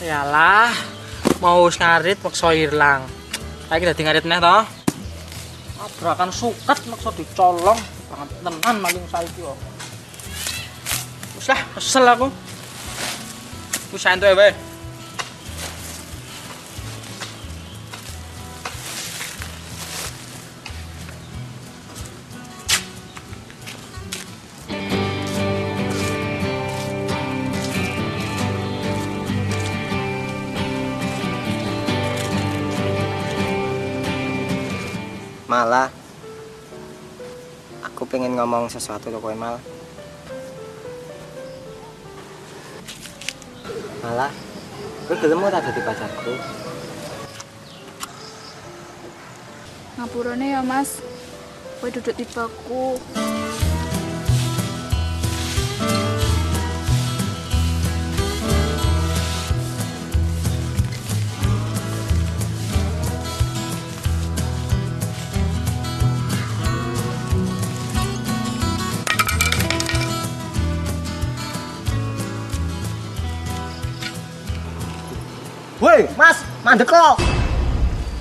Yalah, mau ngarit maksa ilang. Saiki dadi ngarit meneh to. Abrakan suket maksa dicolong banget tenan maling saiki kok. Wis lah, kesel aku. Wis santai wae. Malah aku pengen ngomong sesuatu ke kowe Mal. Malah kowe gelem ora dadi pacarku? Ngapurane ya Mas, kowe duduk tibaku. Woi, Mas, mandek kok.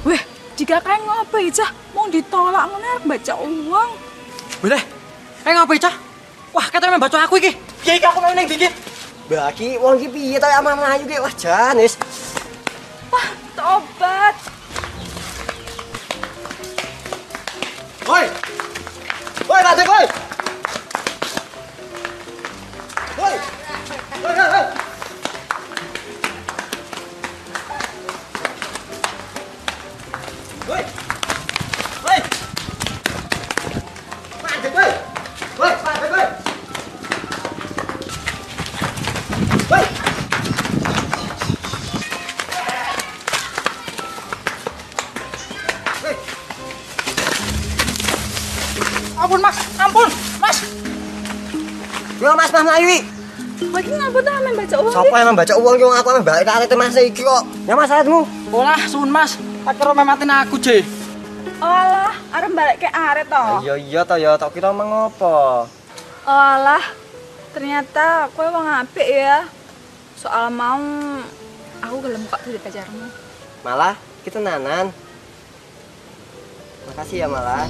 Weh, jika kayak ngopi cah, mau ditolak ngono arep baca uang. Boleh. Kayak ngapain, Cah? Wah, katanya baca aku iki. Piye iki aku mau ning ndi? Mbak iki wong iki piye to ama mlayu ki? Wah, jan wis. Wah, tobat. Woi. Woi, mandek woi. Woi. Woi, woi. Woi. Woi. Mandek woi. Woi, mandek woi. Woi. Woi. Ampun, Mas. Ampun, Mas. Yo Mas Mlayu iki. Kowe iki ngapa ta men baca uang? Sapa yang membaca uang ki wong aku ambek karete Mas iki kok. Ya Mas aretmu. Olah, suwun, Mas. Tak kira mematin aku, Je. Alah, arep balik ke aret to. Iya to ya, tak kira mengopo. Alah, ternyata kowe wong apik ya. Soal mau aku gelem kok dadi pacarmu. Malah kita nanan. Makasih ya Malah.